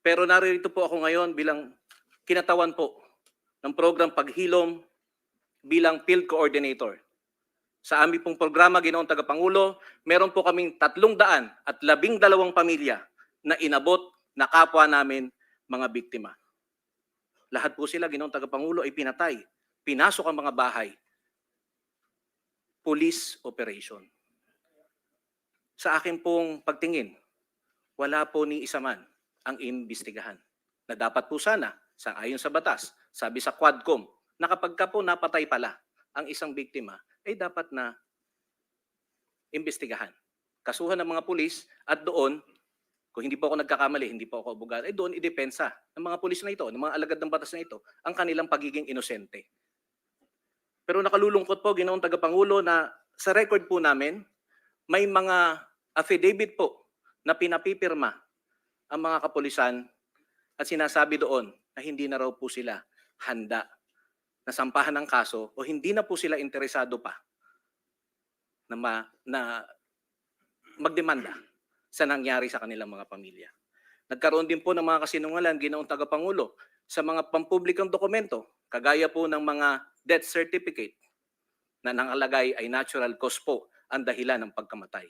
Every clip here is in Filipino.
Pero narito po ako ngayon bilang kinatawan po ng program Paghilom bilang field coordinator. Sa aming pong programa, Ginoong Tagapangulo, meron po kaming 312 pamilya na inabot na kapwa namin mga biktima. Lahat po sila, Ginoong Tagapangulo, ay pinatay. Pinasok ang mga bahay. Police operation. Sa akin pong pagtingin, wala po ni isa man ang imbestigahan. Na dapat po sana, ayon sa batas, sabi sa Quadcom, na kapag ka po napatay pala ang isang biktima, ay dapat na imbestigahan. Kasuhan ng mga pulis at doon, kung hindi po ako nagkakamali, hindi po ako abogado, ay doon idepensa ng mga pulis na ito, ng mga alagad ng batas na ito, ang kanilang pagiging inosente. Pero nakalulungkot po, Ginoong Tagapangulo, na sa record po namin, may mga affidavit po na pinapipirma ang mga kapulisan at sinasabi doon na hindi na raw po sila handa na sampahan ng kaso o hindi na po sila interesado pa na magdemanda sa nangyari sa kanilang mga pamilya. Nagkaroon din po ng mga kasinungalan, Ginoong Tagapangulo, sa mga pampublikong dokumento, kagaya po ng mga death certificate na nangalagay ay natural cause po ang dahilan ng pagkamatay.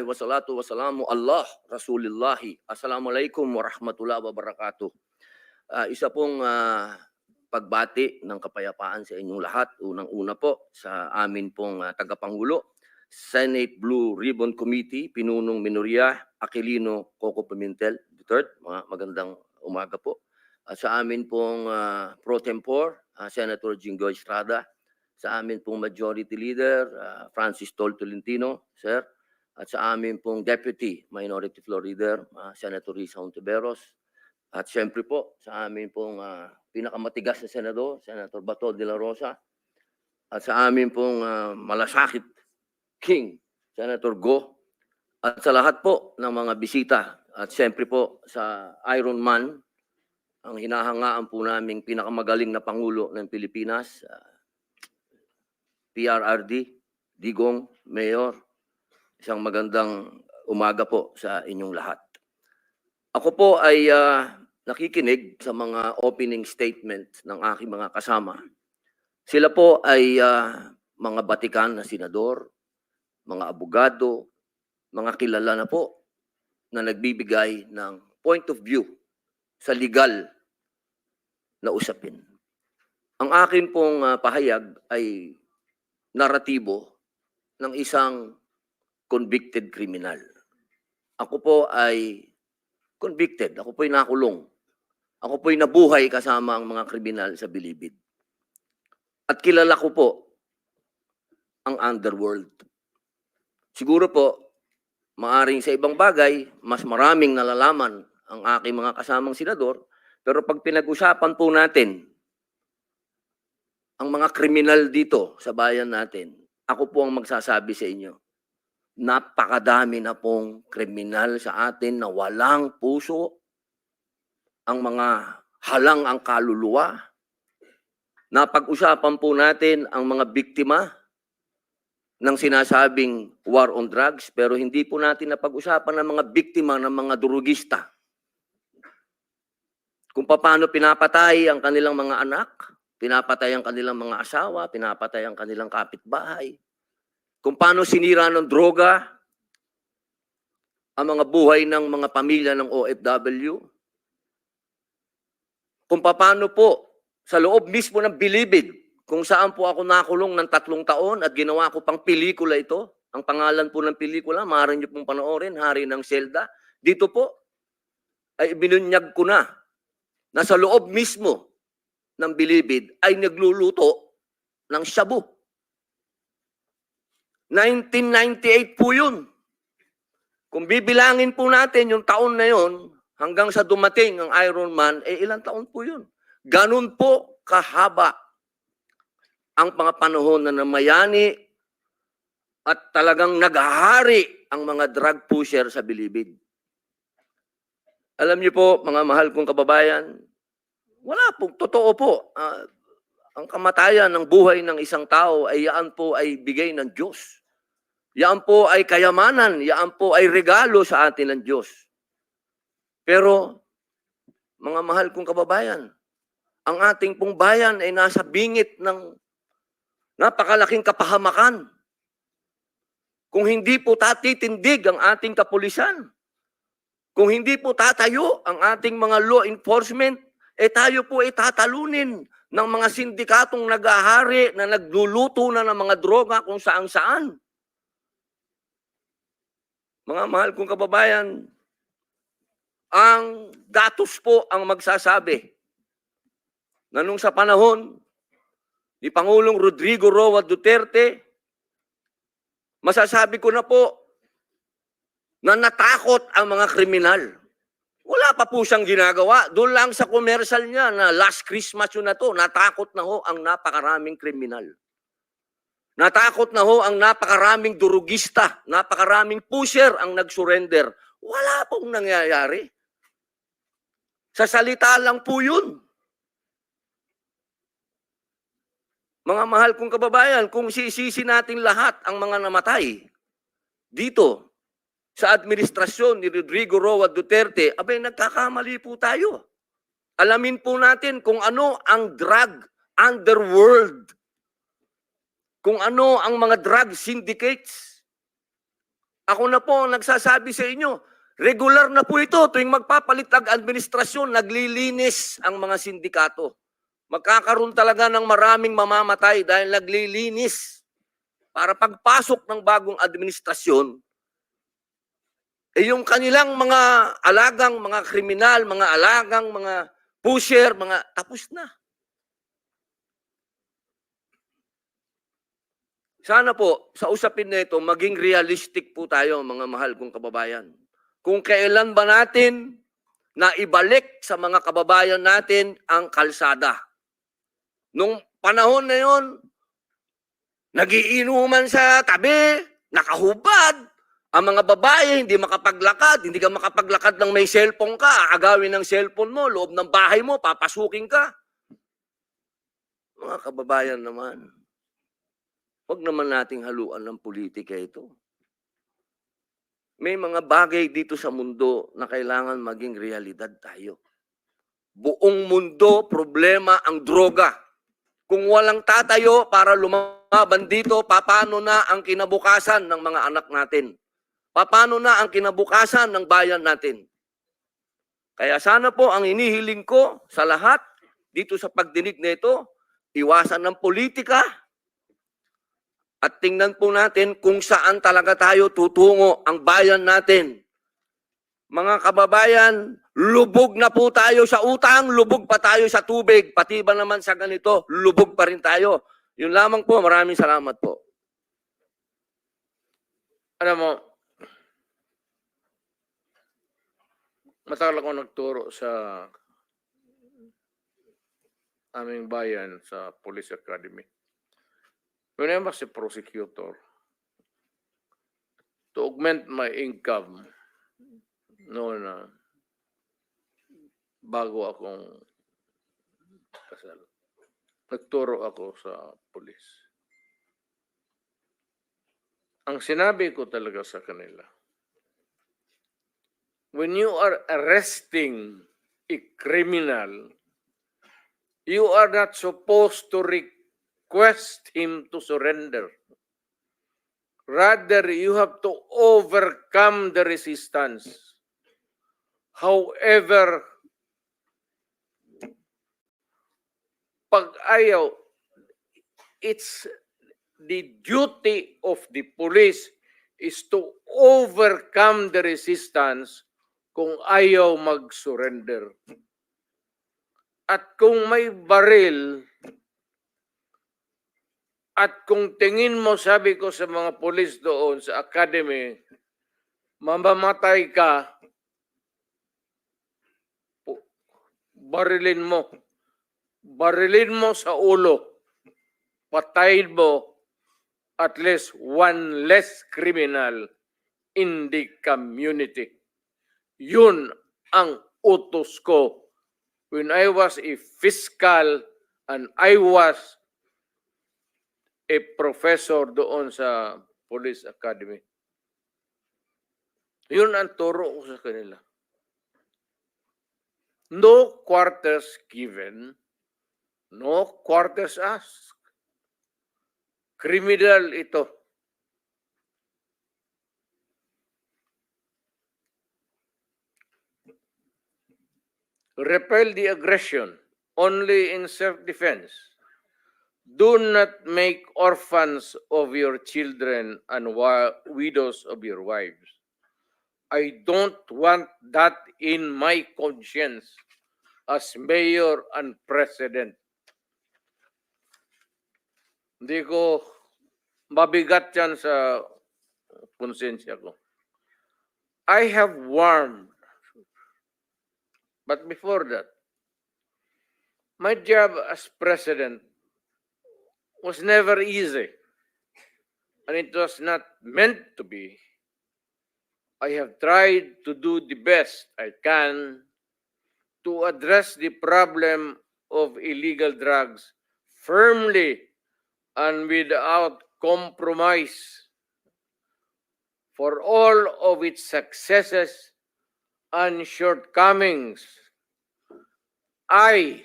Wassalatu wassalamu Allah Rasulillahi. Assalamualaikum warahmatullahi wabarakatuh. Isa pong pagbati ng kapayapaan sa inyong lahat. Unang-una po sa amin pong tagapangulo, Senate Blue Ribbon Committee, Pinunong Minoria, Aquilino Coco Pimentel III. Magandang umaga po. Sa amin pong pro tempore, Senator Jinggoy Estrada. Sa amin pong Majority Leader, Francis Tol Tolentino, Sir. At sa amin pong Deputy Minority Floor Leader, Senator Risa Hontiveros. At siyempre po sa amin pong pinakamatigas na senador, Senator Bato de la Rosa. At sa amin pong malasakit King, Senator Go. At sa lahat po ng mga bisita. At siyempre po sa Iron Man, ang hinahangaan po naming pinakamagaling na Pangulo ng Pilipinas, PRRD, Digong, Mayor. Isang magandang umaga po sa inyong lahat. Ako po ay nakikinig sa mga opening statement ng aking mga kasama. Sila po ay mga batikan na senador, mga abogado, mga kilala na po na nagbibigay ng point of view sa legal na usapin. Ang akin pong pahayag ay naratibo ng isang convicted criminal. Ako po ay convicted. Ako po ay nakulong. Ako po ay nabuhay kasama ang mga kriminal sa Bilibid. At kilala ko po ang underworld. Siguro po, maaring sa ibang bagay, mas maraming nalalaman ang aking mga kasamang senador, pero pag pinag-usapan po natin ang mga kriminal dito sa bayan natin, ako po ang magsasabi sa inyo, napakadami na pong kriminal sa atin na walang puso, ang mga halang ang kaluluwa. Napag-usapan po natin ang mga biktima ng sinasabing war on drugs, pero hindi po natin napag-usapan ang mga biktima ng mga durugista. Kung paano pinapatay ang kanilang mga anak, pinapatay ang kanilang mga asawa, pinapatay ang kanilang kapitbahay. Kung paano sinira ng droga ang mga buhay ng mga pamilya ng OFW. Kung paano po sa loob mismo ng Bilibid, kung saan po ako nakulong ng 3 taon at ginawa ko pang pelikula ito. Ang pangalan po ng pelikula, maaari niyo pong panoorin, Hari ng Selda. Dito po ay binunyag ko na sa loob mismo ng Bilibid ay nagluluto ng shabu. 1998 po yun. Kung bibilangin po natin yung taon na yun, hanggang sa dumating ang Iron Man, ilang taon po yun. Ganun po kahaba ang mga panahon na namayani at talagang naghahari ang mga drug pusher sa Bilibid. Alam niyo po, mga mahal kong kababayan, wala po, totoo po. ang kamatayan ng buhay ng isang tao ay yaan po ay bigay ng Diyos. Yaan po ay kayamanan, yaan po ay regalo sa atin ng Diyos. Pero, mga mahal kong kababayan, ang ating pong bayan ay nasa bingit ng napakalaking kapahamakan. Kung hindi po tatitindig ang ating kapulisan, kung hindi po tatayo ang ating mga law enforcement, tayo po ay tatalunin ng mga sindikatong nag-ahari na nagluluto na ng mga droga kung saan-saan. Mga mahal kong kababayan, ang datos po ang magsasabi na nung sa panahon ni Pangulong Rodrigo Roa Duterte, masasabi ko na po na natakot ang mga kriminal. Wala pa po siyang ginagawa. Doon lang sa commercial niya na last Christmas yun na to, natakot na ho ang napakaraming kriminal. Natakot na ho ang napakaraming durugista, napakaraming pusher ang nag-surrender. Wala pong nangyayari. Sa salita lang po yun. Mga mahal kong kababayan, kung sisisi natin lahat ang mga namatay dito sa administrasyon ni Rodrigo Roa Duterte, abay nagkakamali po tayo. Alamin po natin kung ano ang drug underworld, kung ano ang mga drug syndicates. Ako na po ang nagsasabi sa inyo, regular na po ito tuwing magpapalit ang administrasyon, naglilinis ang mga sindikato. Magkakaroon talaga ng maraming mamamatay dahil naglilinis. Para pagpasok ng bagong administrasyon, yung kanilang mga alagang, mga kriminal, mga alagang, mga pusher, mga tapos na. Sana po, sa usapin na ito, maging realistic po tayo, mga mahal kong kababayan. Kung kailan ba natin na ibalik sa mga kababayan natin ang kalsada. Nung panahon na yon, nagiinuman sa tabi, nakahubad, ang mga babae hindi makapaglakad, hindi ka makapaglakad ng may cellphone ka, aagawin ng cellphone mo, loob ng bahay mo, papasukin ka. Mga kababayan naman, huwag naman nating haluan ng politika ito. May mga bagay dito sa mundo na kailangan maging realidad tayo. Buong mundo, problema ang droga. Kung walang tatayo para lumaban dito, paano na ang kinabukasan ng mga anak natin? Paano na ang kinabukasan ng bayan natin? Kaya sana po ang inihiling ko sa lahat dito sa pagdinig na ito, iwasan ng politika at tingnan po natin kung saan talaga tayo tutungo ang bayan natin. Mga kababayan, lubog na po tayo sa utang, lubog pa tayo sa tubig, pati ba naman sa ganito, lubog pa rin tayo. Yun lamang po, maraming salamat po. Alam mo, matagal ako nagturo sa aming bayan sa Police Academy. When I was a prosecutor, to augment my income, noon na bago akong kasal, nagturo ako sa police. Ang sinabi ko talaga sa kanila, when you are arresting a criminal, you are not supposed to request him to surrender. Rather, you have to overcome the resistance. However, pag ayaw, it's the duty of the police is to overcome the resistance kung ayaw mag-surrender. At kung may baril, at kung tingin mo, sabi ko sa mga pulis doon sa academy, mamamatay ka, barilin mo. Barilin mo sa ulo. Patayin mo at least one less criminal in the community. Yun ang utos ko when I was a fiscal And I was a professor doon sa Police Academy. Yun ang turo ko sa kanila. No quarters given, no quarters asked. Criminal ito. Repel the aggression only in self-defense. Do not make orphans of your children and widows of your wives. I don't want that in my conscience as mayor and president. Hindi ko mabigat yan sa konsensya ko. I have warned. But before that, my job as president was never easy. And it was not meant to be. I have tried to do the best I can to address the problem of illegal drugs firmly and without compromise. For all of its successes and shortcomings, I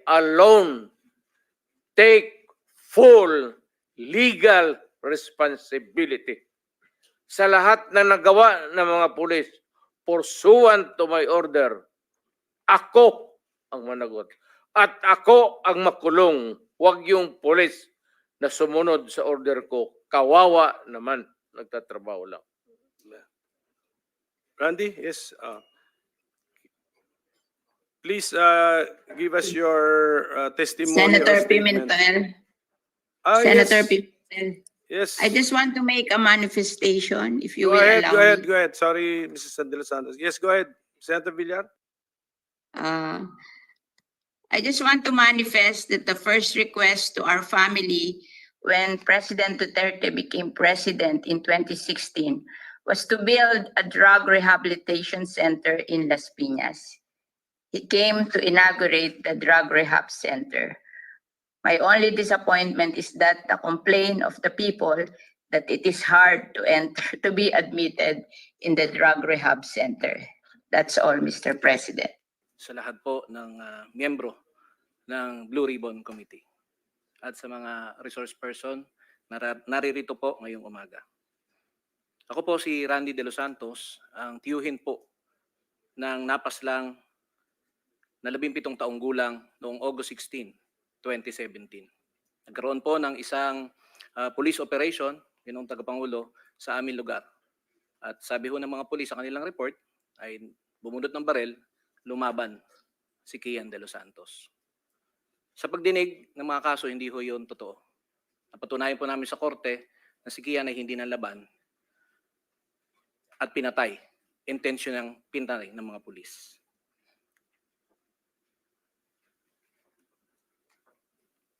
alone take full legal responsibility sa lahat na nagawa ng mga pulis pursuant to my order. Ako ang managot. At ako ang makulong. Huwag yung pulis na sumunod sa order ko. Kawawa naman. Nagtatrabaho lang. Randy, yes. Please give us your testimony. Senator or statement. Pimentel. Yes. Senator Pimentel. Yes. I just want to make a manifestation, if you Go will ahead, allow go ahead, me. go ahead. Sorry, Mrs. Sandila Santos. Yes, go ahead. Senator Villar. I just want to manifest that the first request to our family when President Duterte became president in 2016 was to build a drug rehabilitation center in Las Piñas. He came to inaugurate the drug rehab center. My only disappointment is that the complaint of the people that it is hard to enter, to be admitted in the drug rehab center. That's all, Mr. President. Sa lahat po ng miyembro ng Blue Ribbon Committee at sa mga resource person na naririto po ngayong umaga. Ako po si Randy De Los Santos, ang tiyuhin po ng napaslang na 17 taong gulang noong August 16, 2017. Nagkaroon po ng isang police operation, Ginoong Tagapangulo, sa aming lugar. At sabi ho ng mga pulis sa kanilang report ay bumunot ng barel, lumaban si Kian De Los Santos. Sa pagdinig ng mga kaso, hindi ho yun totoo. Napatunayan po namin sa korte na si Kian ay hindi nanlaban at pinatay, intensyonang pinatay ng mga pulis.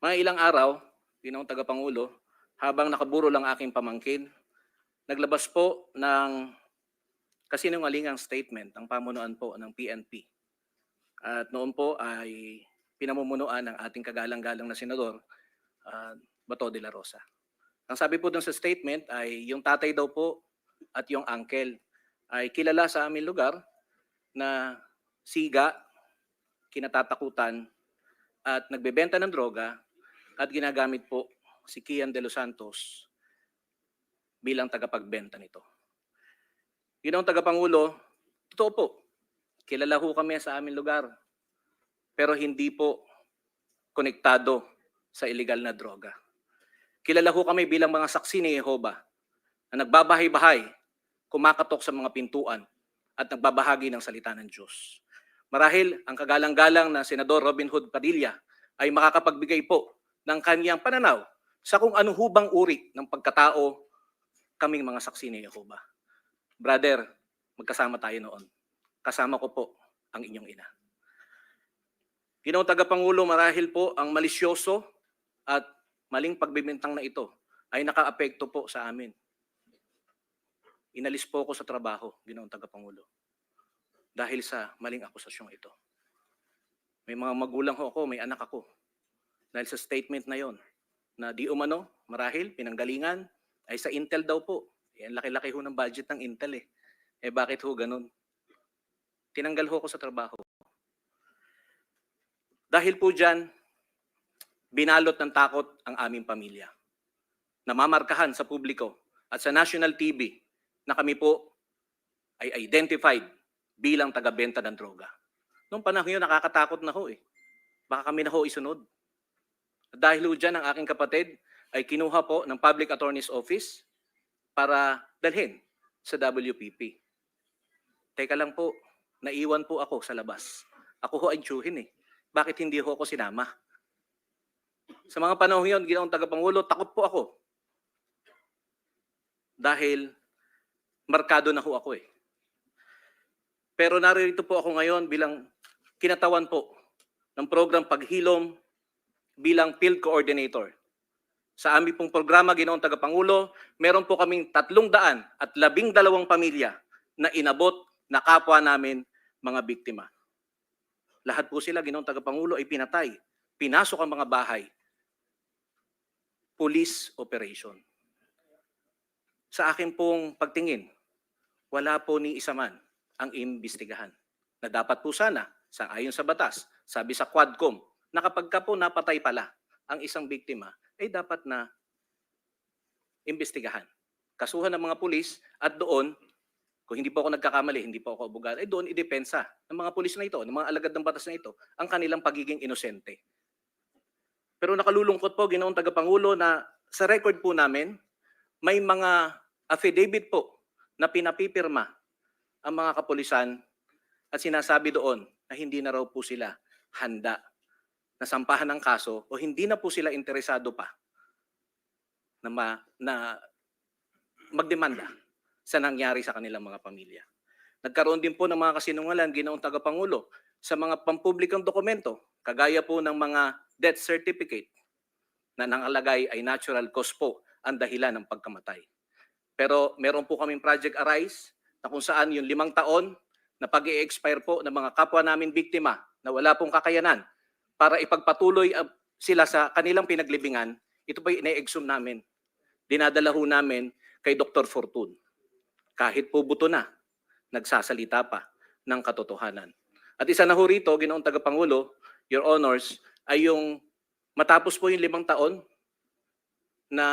Mga ilang araw, Ginoong Tagapangulo, habang nakaburo lang aking pamangkin, naglabas po ng kasinungalingang statement ang pamunuan po ng PNP. At noon po ay pinamumunuan ng ating kagalang-galang na senador, Bato de la Rosa. Ang sabi po dun sa statement ay yung tatay daw po at yung uncle ay kilala sa aming lugar na siga, kinatatakutan at nagbebenta ng droga at ginagamit po si Kian De Los Santos bilang tagapagbenta nito. Ginoong Tagapangulo, totoo po, kilala ho kami sa aming lugar, pero hindi po konektado sa illegal na droga. Kilala ho kami bilang mga saksi ni Jehovah na nagbabahay-bahay, kumakatok sa mga pintuan at nagbabahagi ng salita ng Diyos. Marahil ang kagalang-galang na Senador Robin Hood Padilla ay makakapagbigay po ng kanyang pananaw sa kung ano hubang uri ng pagkatao kaming mga saksi ni Jehovah. Brother, magkasama tayo noon. Kasama ko po ang inyong ina. Ginoong Tagapangulo, marahil po ang malisyoso at maling pagbibintang na ito ay nakaapekto po sa amin. Inalis po ako sa trabaho, Ginoong Tagapangulo, dahil sa maling akusasyong ito. May mga magulang ho ako, may anak ako. Dahil sa statement na yon, na di umano, marahil, pinanggalingan, ay sa Intel daw po. Eh, ang laki-laki ho ng budget ng Intel eh. Eh bakit ho ganun? Tinanggal ho ako sa trabaho. Dahil po dyan, binalot ng takot ang aming pamilya. Namamarkahan sa publiko at sa national TV na kami po ay identified bilang taga-benta ng droga. Noong panahon yun, nakakatakot na ho eh. Baka kami na ho isunod. Dahil ho dyan, ang aking kapatid ay kinuha po ng Public Attorney's Office para dalhin sa WPP. Teka lang po, naiwan po ako sa labas. Ako ho ay tiyuhin eh. Bakit hindi ho ako sinama? Sa mga panahon yun, ginoong tagapangulo, takot po ako. Dahil markado na ho ako eh. Pero narito po ako ngayon bilang kinatawan po ng program Paghilom bilang field coordinator. Sa aming pong programa, ginoong tagapangulo, meron po kaming 312 pamilya na inabot na kapwa namin mga biktima. Lahat po sila, ginoong tagapangulo, ay pinatay. Pinasok ang mga bahay. Police operation. Sa akin pong pagtingin, wala po ni isa man ang imbestigahan. Na dapat po sana, ayon sa batas, sabi sa Quadcom, na kapag ka po napatay pala ang isang biktima, ay dapat na imbestigahan. Kasuhan ng mga pulis at doon, kung hindi po ako nagkakamali, hindi po ako abogado, ay doon idepensa ng mga pulis na ito, ng mga alagad ng batas na ito, ang kanilang pagiging inosente. Pero nakalulungkot po, ginoong tagapangulo, na sa record po namin, may mga affidavit po na pinapipirma ang mga kapulisan at sinasabi doon na hindi na raw po sila handa na sampahan ng kaso o hindi na po sila interesado pa na magdemanda sa nangyari sa kanilang mga pamilya. Nagkaroon din po ng mga kasinungalan, ginoong tagapangulo, sa mga pampublikong dokumento, kagaya po ng mga death certificate na nangalagay ay natural cause po ang dahilan ng pagkamatay. Pero meron po kaming Project Arise na kung saan yung 5 taon na pag-i-expire po ng mga kapwa namin biktima na wala pong kakayanan para ipagpatuloy sila sa kanilang pinaglibingan, ito po yung ine-exhume namin. Dinadala ho namin kay Dr. Fortun. Kahit po buto na, nagsasalita pa ng katotohanan. At isa na ho rito, ginoong tagapangulo, Your Honors, ay yung matapos po yung 5 taon na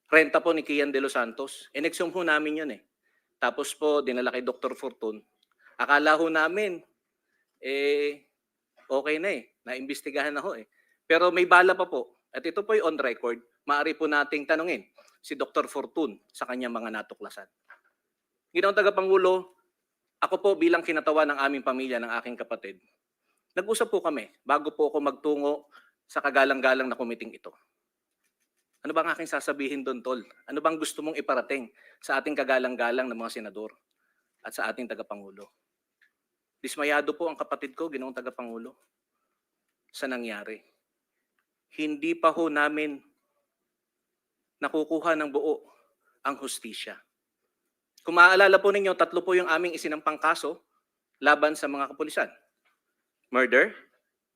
renta po ni Kian De Los Santos, in-exhume ho namin yun eh. Tapos po, dinala kay Dr. Fortun. Akala ho namin, okay na eh, naimbestigahan na ho eh. Pero may bala pa po. At ito po yung on record, maaari po nating tanungin si Dr. Fortun sa kanyang mga natuklasan. Ginoong tagapangulo, ako po bilang kinatawan ng aming pamilya, ng aking kapatid, nag-usap po kami bago po ako magtungo sa kagalang-galang na kumiting ito. Ano bang aking sasabihin doon, Tol? Ano bang gusto mong iparating sa ating kagalang-galang ng mga senador at sa ating tagapangulo? Dismayado po ang kapatid ko, ginoong tagapangulo, sa nangyari. Hindi pa ho namin nakukuha ng buo ang hustisya. Kung maaalala po ninyo, 3 po yung aming isinampang kaso laban sa mga kapulisan. Murder,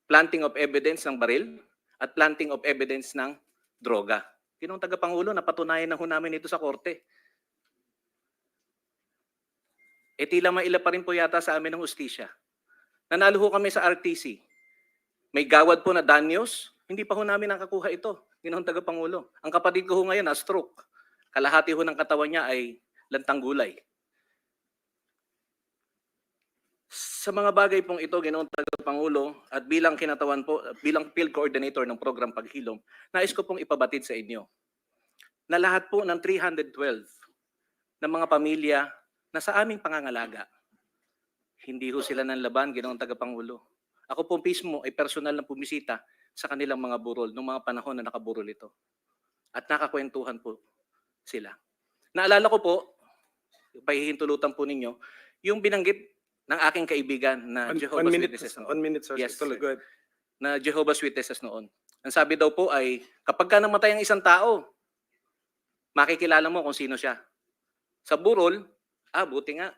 planting of evidence ng baril, at planting of evidence ng droga. Ginoong tagapangulo, napatunayan na ho namin ito sa korte. Tila maila pa rin po yata sa amin ng hustisya. Nanalo ho kami sa RTC. May gawad po na danyos, hindi pa ho namin nakakuha ito. Ginoong tagapangulo. Ang kapatid ko ho ngayon na stroke. Kalahati ho ng katawan niya ay lantang gulay. Sa mga bagay pong ito, ginoong tagapangulo, at bilang kinatawan po, bilang field coordinator ng program Paghilom, nais ko pong ipabatid sa inyo na lahat po ng 312 na mga pamilya na sa aming pangangalaga, hindi ho sila nanlaban, ginoong tagapangulo. Ako po mismo ay personal na pumisita sa kanilang mga burol noong mga panahon na nakaburol ito. At nakakwentuhan po sila. Naalala ko po, pahihintulutan po ninyo, yung binanggit ng aking kaibigan na Jehovah's Witnesses noon. 1 minute, sir. Yes, Tuloy, sir. go ahead. Na Jehovah's Witnesses noon. Ang sabi daw po ay, kapag ka namatay ang isang tao, makikilala mo kung sino siya. Sa burol, buti nga,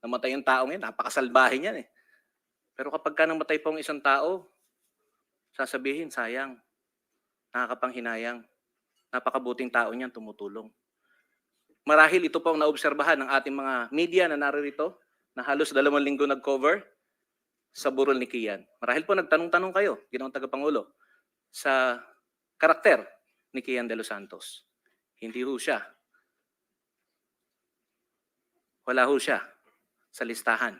namatay yung taong yan, napakasalbahe niyan eh. Pero kapag ka namatay po ang isang tao, sasabihin, sayang, nakakapanghinayang, napakabuting tao niyan, tumutulong. Marahil ito po ang naobserbahan ng ating mga media na naririto, na halos 2 linggo nag-cover sa burol ni Kian. Marahil po nagtanong-tanong kayo, Ginoong Tagapangulo, sa karakter ni Kian de los Santos. Hindi ho siya. Wala ho siya sa listahan.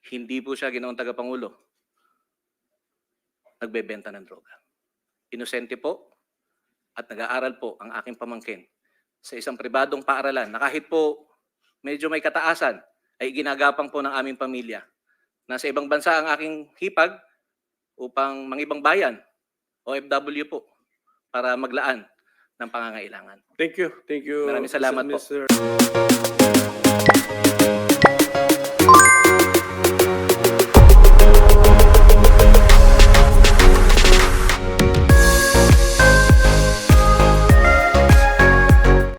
Hindi po siya, Ginoong Tagapangulo, nagbebenta ng droga. Inosente po at nag-aaral po ang aking pamangkin sa isang pribadong paaralan na kahit po medyo may kataasan ay ginagapang po ng aming pamilya. Nasa ibang bansa ang aking hipag upang mangibang bayan, OFW po, para maglaan ng pangangailangan. Thank you. Thank you. Maraming salamat po. Mr.